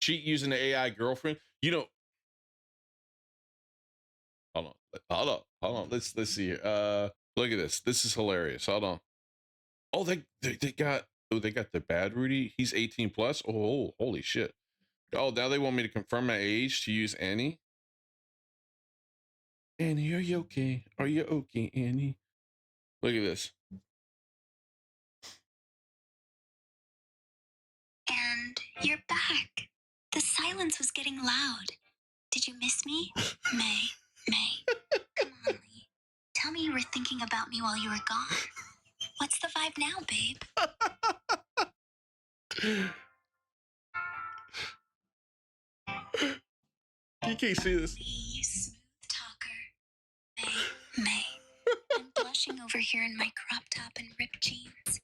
cheat using the AI girlfriend. You know, hold on, hold on. Let's see here. Look at this. This is hilarious. Hold on. Oh, they got they got the bad Rudy. He's 18 plus. Oh, holy shit. Oh, now they want me to confirm my age to use Annie. Annie, are you okay? Are you okay, Annie? Look at this. And you're back. The silence was getting loud. Did you miss me? May. Come on, Lee. Tell me you were thinking about me while you were gone. What's the vibe now, babe? You can't see this. Lee, smooth talker. May. I'm blushing over here in my crop top and ripped jeans.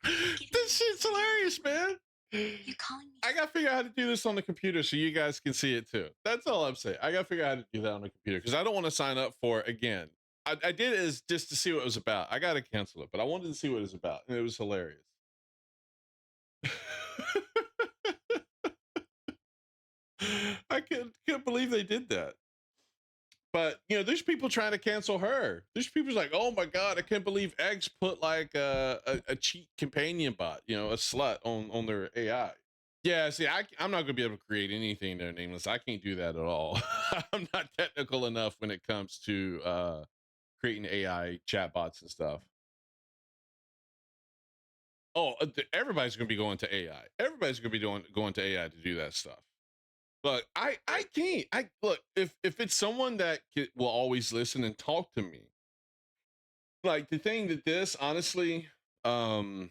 This shit's hilarious, man. You calling me? I gotta figure out how to do this on the computer so you guys can see it too. That's all I'm saying. I gotta figure out how to do that on the computer because I don't want to sign up for it again. I did it as just to see what it was about. I gotta cancel it, but I wanted to see what it was about, and it was hilarious. I can't believe they did that. But you know, there's people trying to cancel her. There's people like, oh my god, I can't believe X put like a cheat companion bot, you know, a slut on their AI. Yeah, see, I'm not gonna be able to create anything there nameless. I can't do that at all. I'm not technical enough when it comes to creating AI chatbots and stuff. Oh, everybody's gonna be going to AI. Everybody's gonna be going to AI to do that stuff. But I can't. I look if it's someone that will always listen and talk to me. Like the thing that this honestly um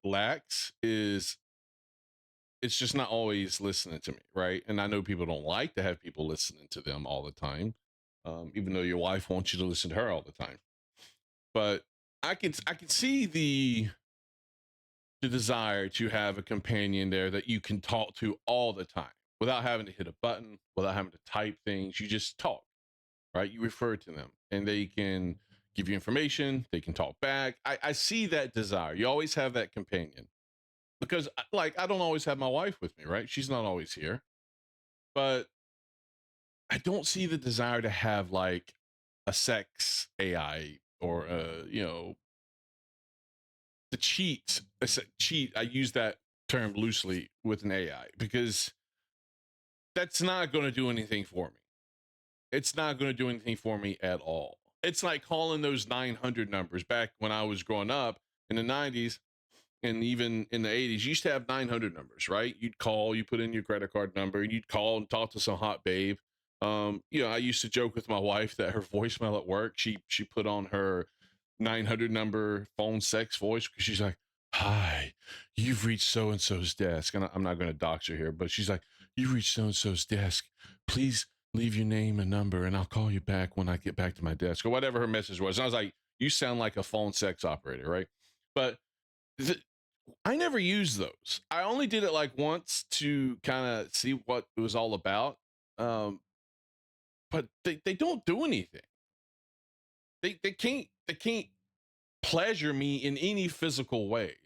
lacks is it's just not always listening to me, right? And I know people don't like to have people listening to them all the time, even though your wife wants you to listen to her all the time. But I can see the desire to have a companion there that you can talk to all the time without having to hit a button, without having to type things. You just talk, right? You refer to them and they can give you information, they can talk back. I see that desire. You always have that companion because, like, I don't always have my wife with me, right? She's not always here, but I don't see the desire to have like a sex AI or, the cheat. Cheat. I use that term loosely with an AI because that's not going to do anything for me. It's not going to do anything for me at all. It's like calling those 900 numbers back when I was growing up in the 90s and even in the 80s. You used to have 900 numbers, right? You'd call, you put in your credit card number, and you'd call and talk to some hot babe. I used to joke with my wife that her voicemail at work, she put on her 900 number phone sex voice because she's like, "Hi, you've reached so and so's desk," and I'm not going to dox her here, but she's like, "You've reached so and so's desk. Please leave your name and number, and I'll call you back when I get back to my desk," or whatever her message was. And I was like, "You sound like a phone sex operator, right?" But th- I never used those. I only did it like once to kind of see what it was all about. Um, but they don't do anything. They can't pleasure me in any physical way.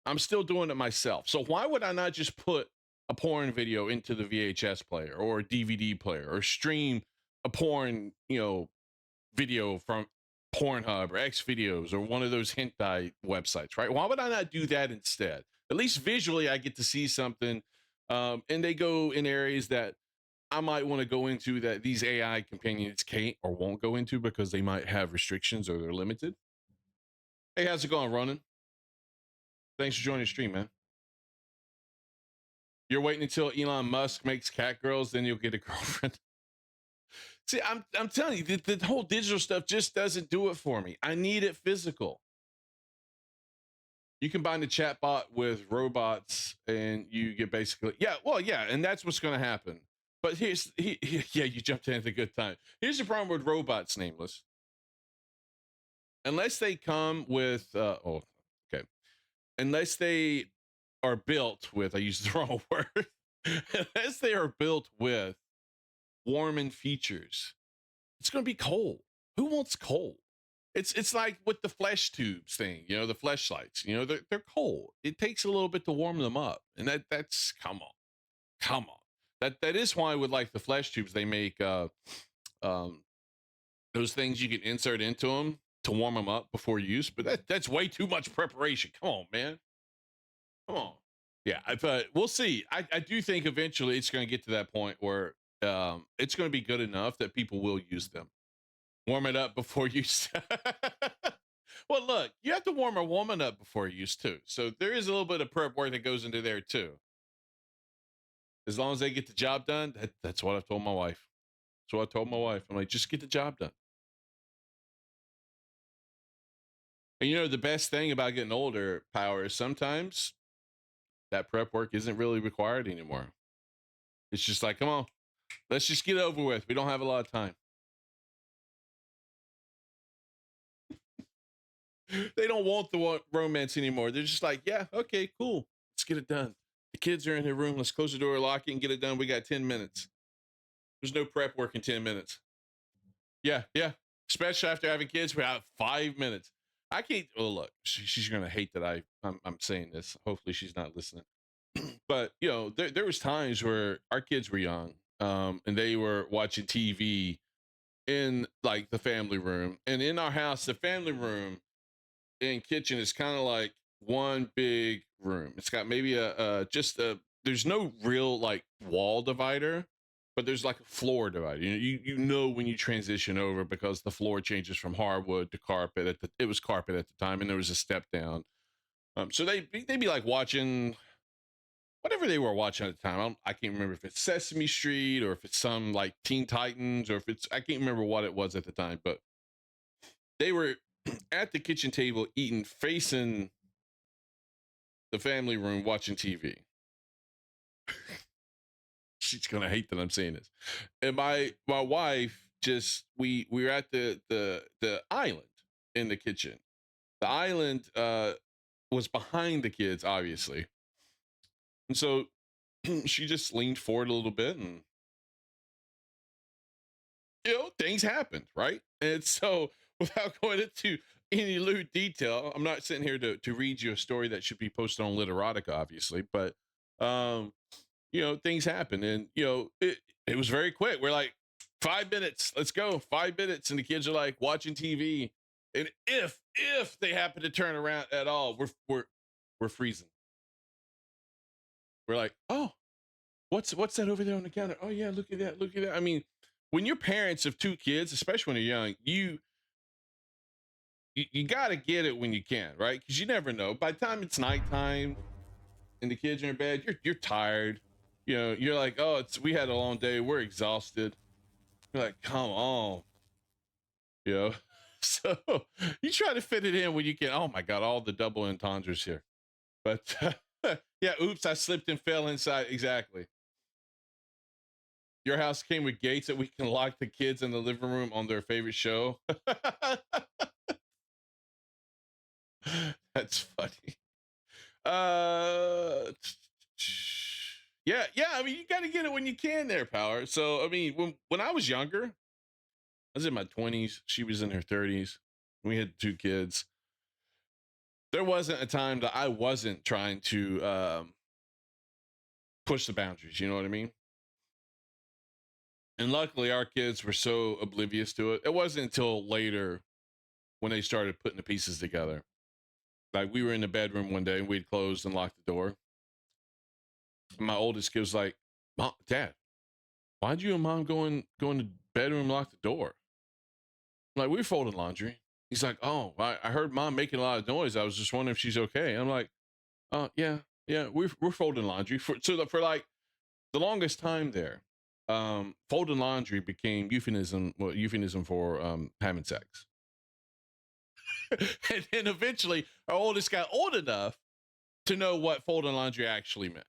I'm still doing it myself. So why would I not just put a porn video into the VHS player or a DVD player or stream a porn, video from Pornhub or X videos or one of those hentai websites, right? Why would I not do that instead? At least visually, I get to see something. And they go in areas that I might want to go into that these AI companions can't or won't go into because they might have restrictions or they're limited. Hey, how's it going, Ronan? Thanks for joining the stream, man. You're waiting until Elon Musk makes cat girls, then you'll get a girlfriend. See, I'm telling you, the whole digital stuff just doesn't do it for me. I need it physical. You combine the chatbot with robots, and you get basically, yeah, and that's what's going to happen. But yeah, you jumped in at a good time. Here's the problem with robots, nameless. Unless they come with, okay, unless they are built with, I used the wrong word, unless they are built with warming features, it's going to be cold. Who wants cold? It's like with the flesh tubes thing, the fleshlights, they're cold. It takes a little bit to warm them up. And that's come on. That is why with like the flesh tubes they make um those things you can insert into them to warm them up before use. But that's way too much preparation. Come on, man. Come on. Yeah, but we'll see. I do think eventually it's going to get to that point where it's going to be good enough that people will use them. Warm it up before use. Well, look, you have to warm a woman up before use too. So there is a little bit of prep work that goes into there too. As long as they get the job done, that's what I've told my wife. That's what I told my wife. I'm like, just get the job done. And you know, the best thing about getting older, Power, is sometimes that prep work isn't really required anymore. It's just like, come on, let's just get it over with. We don't have a lot of time. They don't want the romance anymore. They're just like, yeah, okay, cool. Let's get it done. The kids are in their room. Let's close the door, lock it, and get it done. We got 10 minutes. There's no prep work in 10 minutes. Yeah, yeah. Especially after having kids, we have 5 minutes. I can't. Oh, look, she's gonna hate that I'm saying this. Hopefully, she's not listening. But you know, there was times where our kids were young, and they were watching TV in like the family room, and in our house, the family room and kitchen is kind of like one big room. It's got maybe just a there's no real like wall divider, but there's like a floor divider. You know when you transition over because the floor changes from hardwood to carpet. It was carpet at the time, and there was a step down. So they'd be like watching whatever they were watching at the time. I can't remember if it's Sesame Street or if it's some like Teen Titans or if it's I can't remember what it was at the time, but they were at the kitchen table eating, facing the family room, watching TV. She's gonna hate that I'm saying this. And my wife just we were at the island in the kitchen. The island was behind the kids, obviously. And so she just leaned forward a little bit and things happened, right? And so without going into any lewd detail, I'm not sitting here to read you a story that should be posted on Literotica, obviously, but um, things happen and it was very quick. We're like, 5 minutes, let's go, 5 minutes, and the kids are like watching TV. And if they happen to turn around at all, we're freezing. We're like, oh, what's that over there on the counter? Oh yeah, look at that, look at that. I mean, when you're parents of two kids, especially when they're young, you got to get it when you can, right? Because you never know. By the time it's nighttime and the kids are in bed, you're tired. You're like, oh, we had a long day. We're exhausted. You're like, come on, you know. So you try to fit it in when you can. Oh my God, all the double entendres here. But yeah, oops, I slipped and fell inside. Exactly. Your house came with gates that we can lock the kids in the living room on their favorite show. That's funny. Uh, yeah. I mean, you got to get it when you can, there, Power. So, I mean, when I was younger, I was in my 20s. She was in her 30s. We had two kids. There wasn't a time that I wasn't trying to push the boundaries. You know what I mean? And luckily, our kids were so oblivious to it. It wasn't until later when they started putting the pieces together. Like we were in the bedroom one day and we'd closed and locked the door. My oldest kid was like, Mom, Dad, why'd you and Mom go in the bedroom and lock the door? I'm like, we were folding laundry. He's like, oh, I heard Mom making a lot of noise. I was just wondering if she's okay. I'm like, oh, yeah, we're folding laundry. For like the longest time there, folding laundry became euphemism for having sex. And then eventually our oldest got old enough to know what folding laundry actually meant.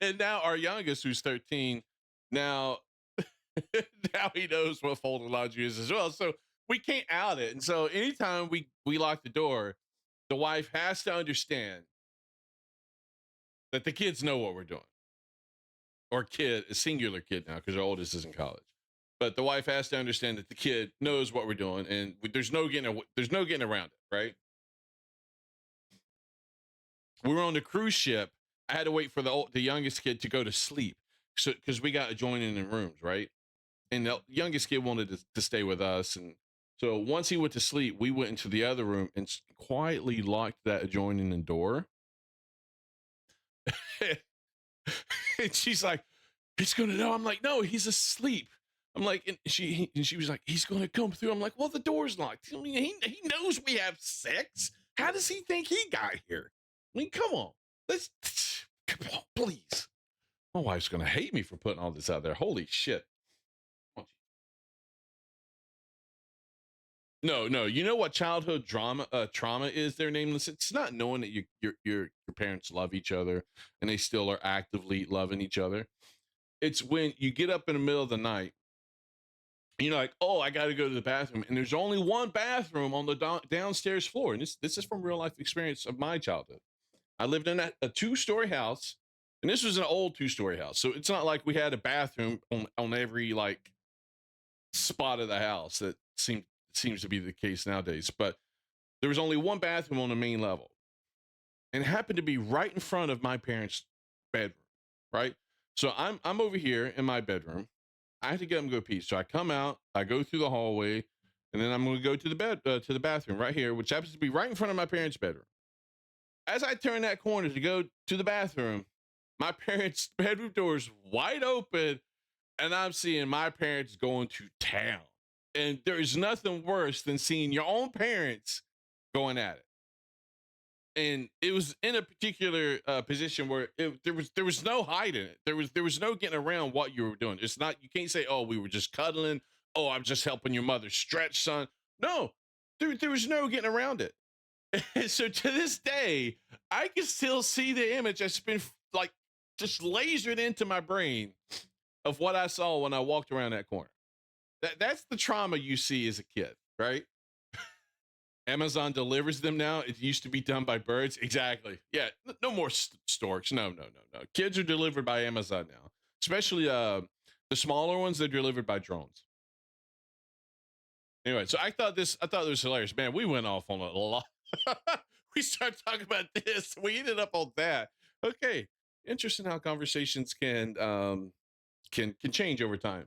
And now our youngest, who's 13, now now he knows what folding laundry is as well. So we can't out it. And so anytime we lock the door, the wife has to understand that the kids know what we're doing. Or kid, a singular kid now, because our oldest is in college. But the wife has to understand that the kid knows what we're doing, and there's no getting around it, right? We were on the cruise ship. I had to wait for the youngest kid to go to sleep. So because we got adjoining in rooms, right? And the youngest kid wanted to stay with us, and so once he went to sleep, we went into the other room and quietly locked that adjoining door. And she's like, "He's gonna know." I'm like, "No, he's asleep." I'm like, and she was like, "He's gonna come through." I'm like, "Well, the door's locked. I mean, he knows we have sex. How does he think he got here? I mean, come on, let's come on, please." My wife's gonna hate me for putting all this out there. Holy shit! No, no. You know what childhood trauma is? They're nameless. It's not knowing that your parents love each other and they still are actively loving each other. It's when you get up in the middle of the night, and you're like, "Oh, I got to go to the bathroom," and there's only one bathroom on the downstairs floor. And this is from real life experience of my childhood. I lived in a 2-story house, and this was an old 2-story house, so it's not like we had a bathroom on every like spot of the house that seems to be the case nowadays. But there was only one bathroom on the main level, and it happened to be right in front of my parents' bedroom. Right, so I'm over here in my bedroom. I have to get up and go pee. So I come out, I go through the hallway, and then I'm going to go to the to the bathroom right here, which happens to be right in front of my parents' bedroom. As I turn that corner to go to the bathroom, my parents' bedroom door is wide open, and I'm seeing my parents going to town. And there is nothing worse than seeing your own parents going at it. And it was in a particular position where there was no hiding it. There was no getting around what you were doing. It's not, you can't say, "Oh, we were just cuddling. Oh, I'm just helping your mother stretch, son." No, there was no getting around it. And so to this day, I can still see the image that's been like just lasered into my brain of what I saw when I walked around that corner. That's the trauma you see as a kid, right? Amazon delivers them now. It used to be done by birds. Exactly. Yeah. No more storks. No, no, no, no. Kids are delivered by Amazon now, especially the smaller ones. They're delivered by drones. Anyway, so I thought it was hilarious. Man, we went off on a lot. We started talking about this. We ended up on that. Okay. Interesting how conversations can change over time.